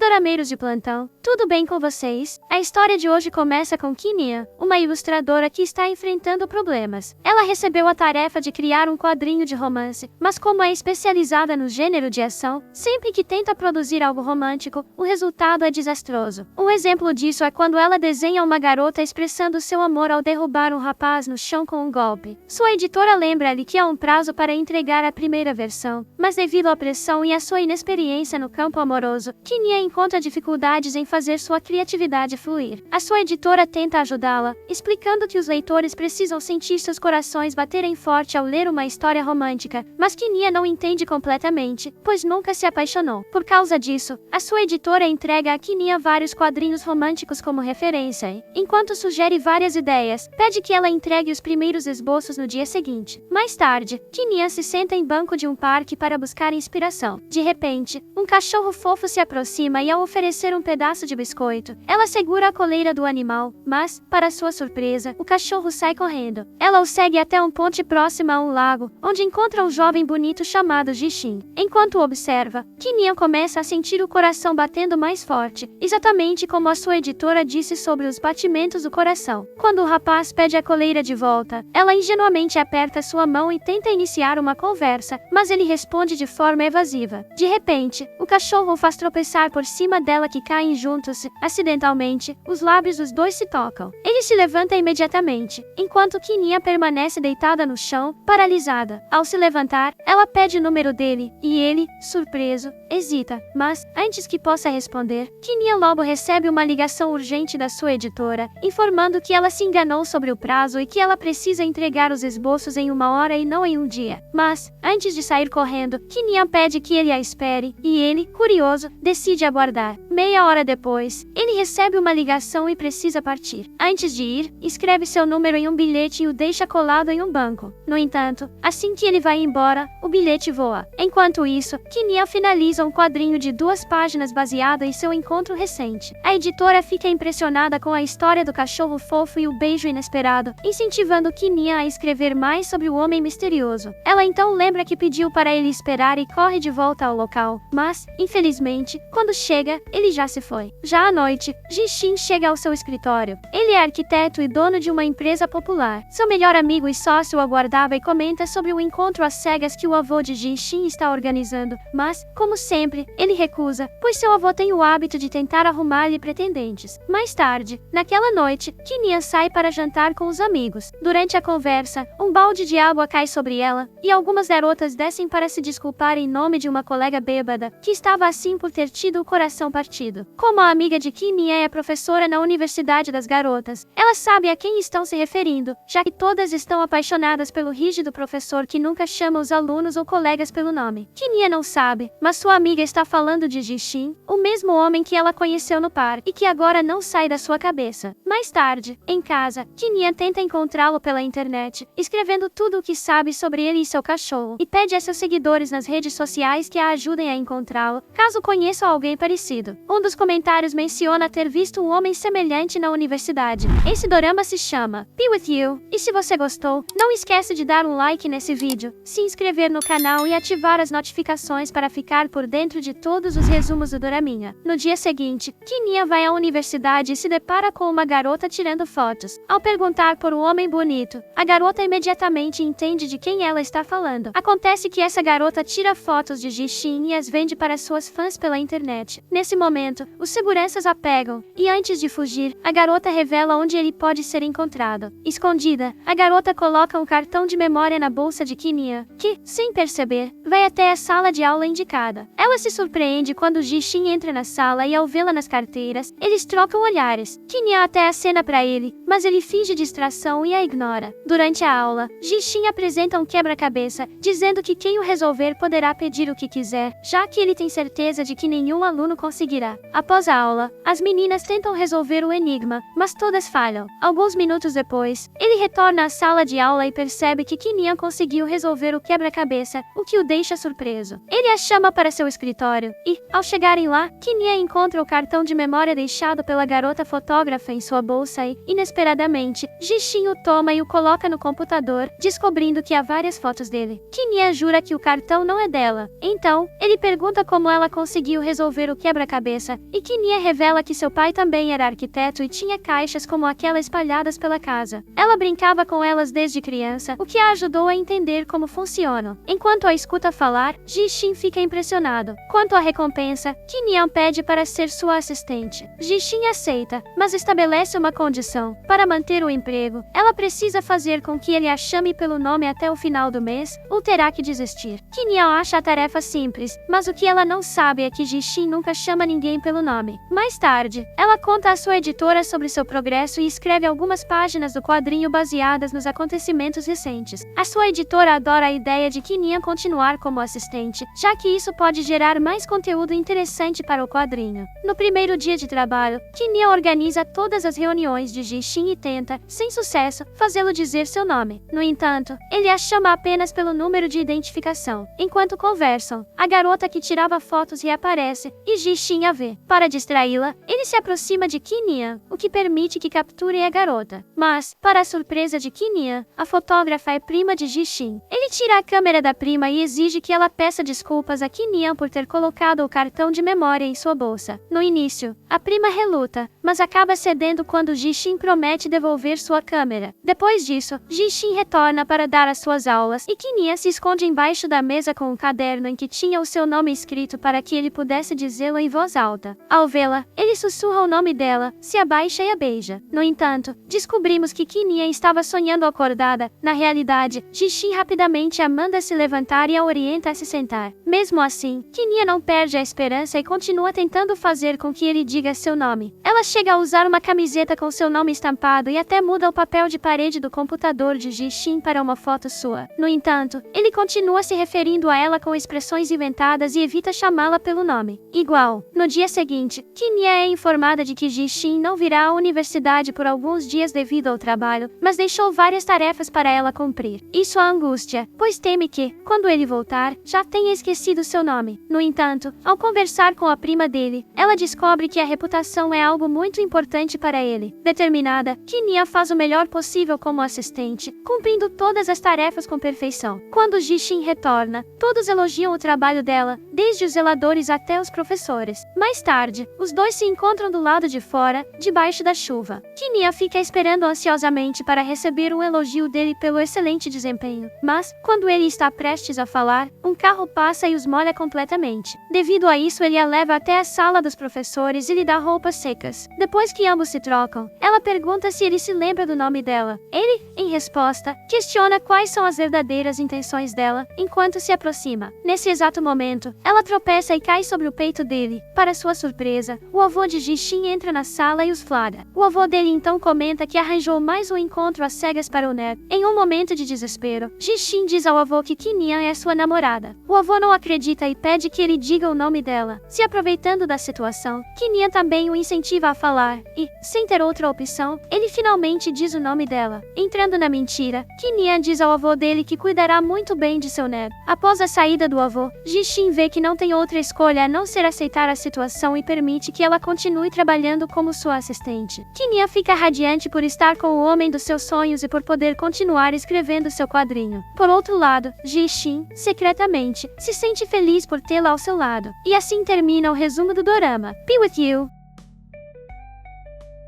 dorameiros de plantão, tudo bem com vocês? A história de hoje começa com Kinia, uma ilustradora que está enfrentando problemas. Ela recebeu a tarefa de criar um quadrinho de romance, mas como é especializada no gênero de ação, sempre que tenta produzir algo romântico, o resultado é desastroso. Um exemplo disso é quando ela desenha uma garota expressando seu amor ao derrubar um rapaz no chão com um golpe. Sua editora lembra-lhe que há um prazo para entregar a primeira versão, mas devido à pressão e à sua inexperiência no campo amoroso, Kinia encontra dificuldades em fazer sua criatividade fluir. A sua editora tenta ajudá-la, explicando que os leitores precisam sentir seus corações baterem forte ao ler uma história romântica, mas Kinia não entende completamente, pois nunca se apaixonou. Por causa disso, a sua editora entrega a Kinia vários quadrinhos românticos como referência e, enquanto sugere várias ideias, pede que ela entregue os primeiros esboços no dia seguinte. Mais tarde, Kinia se senta em banco de um parque para buscar inspiração. De repente, um cachorro fofo se aproxima e ao oferecer um pedaço de biscoito, ela segura a coleira do animal, mas, para sua surpresa, o cachorro sai correndo. Ela o segue até um ponte próximo a um lago, onde encontra um jovem bonito chamado Jishin. Enquanto o observa, Kinia começa a sentir o coração batendo mais forte, exatamente como a sua editora disse sobre os batimentos do coração. Quando o rapaz pede a coleira de volta, ela ingenuamente aperta sua mão e tenta iniciar uma conversa, mas ele responde de forma evasiva. De repente, o cachorro o faz tropeçar por cima dela que caem juntos. Acidentalmente, os lábios dos dois se tocam. Ele se levanta imediatamente, enquanto Kinia permanece deitada no chão, paralisada. Ao se levantar, ela pede o número dele, e ele, surpreso, hesita. Mas, antes que possa responder, Kinia logo recebe uma ligação urgente da sua editora, informando que ela se enganou sobre o prazo e que ela precisa entregar os esboços em 1 hora e não em um dia. Mas, antes de sair correndo, Kinia pede que ele a espere, e ele, curioso, decide aguardar. Meia hora depois, ele recebe uma ligação e precisa partir. Antes de ir, escreve seu número em um bilhete e o deixa colado em um banco. No entanto, assim que ele vai embora, o bilhete voa. Enquanto isso, Kinia finaliza um quadrinho de 2 páginas baseado em seu encontro recente. A editora fica impressionada com a história do cachorro fofo e o beijo inesperado, incentivando Kinia a escrever mais sobre o homem misterioso. Ela então lembra que pediu para ele esperar e corre de volta ao local, mas, infelizmente, quando chega, ele já se foi. Já à noite, Jishin chega ao seu escritório. Ele é arquiteto e dono de uma empresa popular. Seu melhor amigo e sócio o aguardava e comenta sobre o encontro às cegas que o avô de Jishin está organizando, mas, como sempre, ele recusa, pois seu avô tem o hábito de tentar arrumar-lhe pretendentes. Mais tarde, naquela noite, Kinia sai para jantar com os amigos. Durante a conversa, um balde de água cai sobre ela, e algumas garotas descem para se desculpar em nome de uma colega bêbada, que estava assim por ter tido o coração partido. Como a amiga de Kinia é professora na Universidade das Garotas, ela sabe a quem estão se referindo, já que todas estão apaixonadas pelo rígido professor que nunca chama os alunos ou colegas pelo nome. Kinia não sabe, mas sua amiga está falando de Jishin, o mesmo homem que ela conheceu no parque e que agora não sai da sua cabeça. Mais tarde, em casa, Kinia tenta encontrá-lo pela internet, escrevendo tudo o que sabe sobre ele e seu cachorro, e pede a seus seguidores nas redes sociais que a ajudem a encontrá-lo, caso conheçam alguém parecido. Um dos comentários menciona ter visto um homem semelhante na universidade. Esse dorama se chama Be With You, e se você gostou, não esquece de dar um like nesse vídeo, se inscrever no canal e ativar as notificações para ficar por dentro de todos os resumos do doraminha. No dia seguinte, Kinia vai à universidade e se depara com uma garota tirando fotos. Ao perguntar por um homem bonito, a garota imediatamente entende de quem ela está falando. Acontece que essa garota tira fotos de Jishin e as vende para suas fãs pela internet. Nesse momento, os seguranças a pegam, e antes de fugir, a garota revela onde ele pode ser encontrado. Escondida, a garota coloca um cartão de memória na bolsa de Kinia, que, sem perceber, vai até a sala de aula indicada. Ela se surpreende quando Jishin entra na sala e ao vê-la nas carteiras, eles trocam olhares. Kinia até acena para ele, mas ele finge distração e a ignora. Durante a aula, Jishin apresenta um quebra-cabeça, dizendo que quem o resolver poderá pedir o que quiser, já que ele tem certeza de que nenhum aluno conseguirá. Após a aula, as meninas tentam resolver o enigma, mas todas falham. Alguns minutos depois, ele retorna à sala de aula e percebe que Kinia conseguiu resolver o quebra-cabeça, o que o deixa surpreso. Ele a chama para seu escritório, e, ao chegarem lá, Kinia encontra o cartão de memória deixado pela garota fotógrafa em sua bolsa e, inesperadamente, Jishin o toma e o coloca no computador, descobrindo que há várias fotos dele. Kinia jura que o cartão não é dela. Então, ele pergunta como ela conseguiu resolver o quebra-cabeça, e Kinia revela que seu pai também era arquiteto e tinha caixas como aquela espalhadas pela casa. Ela brincava com elas desde criança, o que a ajudou a entender como funcionam. Enquanto a escuta falar, Jishin fica impressionado. Quanto à recompensa, Kinia pede para ser sua assistente. Jishin aceita, mas estabelece uma condição. Para manter o emprego, ela precisa fazer com que ele a chame pelo nome até o final do mês, ou terá que desistir. Kinia acha a tarefa simples, mas o que ela não sabe é que Jishin nunca chama ninguém pelo nome. Mais tarde, ela conta à sua editora sobre seu progresso e escreve algumas páginas do quadrinho baseadas nos acontecimentos recentes. A sua editora adora a ideia de Kinia continuar como assistente, já que isso pode gerar mais conteúdo interessante para o quadrinho. No primeiro dia de trabalho, Kinia organiza todas as reuniões de Jishin e tenta, sem sucesso, fazê-lo dizer seu nome. No entanto, ele a chama apenas pelo número de identificação. Enquanto conversam, a garota que tirava fotos reaparece, e Jishin a vê. Para distraí-la, ele se aproxima de Kinia, o que permite que capture a garota. Mas, para a surpresa de Kinia, a fotógrafa é prima de Jishin. Ele tira a câmera da prima e exige que ela peça desculpas a Kinia por ter colocado o cartão de memória em sua bolsa. No início, a prima reluta, mas acaba cedendo quando Jishin promete devolver sua câmera. Depois disso, Jishin retorna para dar as suas aulas e Kinia se esconde embaixo da mesa com um caderno em que tinha o seu nome escrito para que ele pudesse dizê-lo em voz alta. Ao vê-la, ele sussurra o nome dela, se abaixa e a beija. No entanto, descobrimos que Kinia estava sonhando acordada. Na realidade, Jishin rapidamente a manda se levantar e a orienta a se sentar. Mesmo assim, Kinia não perde a esperança e continua tentando fazer com que ele diga seu nome. Ela chega a usar uma camiseta com seu nome estampado e até muda o papel de parede do computador de Jishin para uma foto sua. No entanto, ele continua se referindo a ela com expressões inventadas e evita chamá-la pelo nome. Igual. No dia seguinte, Kinia é informada de que Jishin não virá à universidade por alguns dias devido ao trabalho, mas deixou várias tarefas para ela cumprir. Isso a angústia, pois teme que, quando ele voltar, já tenha esquecido seu nome. No entanto, ao conversar com a prima dele, ela descobre que a reputação é algo muito importante para ele. Determinada, Kinia faz o melhor possível como assistente, cumprindo todas as tarefas com perfeição. Quando Jishin retorna, todos elogiam o trabalho dela, desde os zeladores até os professores. Mais tarde, os dois se encontram do lado de fora, debaixo da chuva. Kinia fica esperando ansiosamente para receber um elogio dele pelo excelente desempenho. Mas, quando ele está prestes a falar, um carro passa e os molha completamente. Devido a isso, ele a leva até a sala dos professores e lhe dá roupas secas. Depois que ambos se trocam, ela pergunta se ele se lembra do nome dela. Ele, em resposta, questiona quais são as verdadeiras intenções dela, enquanto se aproxima. Nesse exato momento, ela tropeça e cai sobre o peito dele. Para sua surpresa, o avô de Jishin entra na sala e os flagra. O avô dele então comenta que arranjou mais um encontro às cegas para o neto. Em um momento de desespero, Jishin diz ao avô que Kinia é sua namorada. O avô não acredita e pede que ele diga o nome dela. Se aproveitando da situação, Kinia também o incentiva a falar, e, sem ter outra opção, ele finalmente diz o nome dela. Entrando na mentira, Kinia diz ao avô dele que cuidará muito bem de seu neto. Após a saída do avô, Jishin vê que não tem outra escolha a não ser aceitar a situação e permite que ela continue trabalhando como sua assistente. Kinia fica radiante por estar com o homem dos seus sonhos e por poder continuar escrevendo seu quadrinho. Por outro lado, Jishin, secretamente, se sente feliz por tê-la ao seu lado. E assim termina o resumo do dorama. Be with you!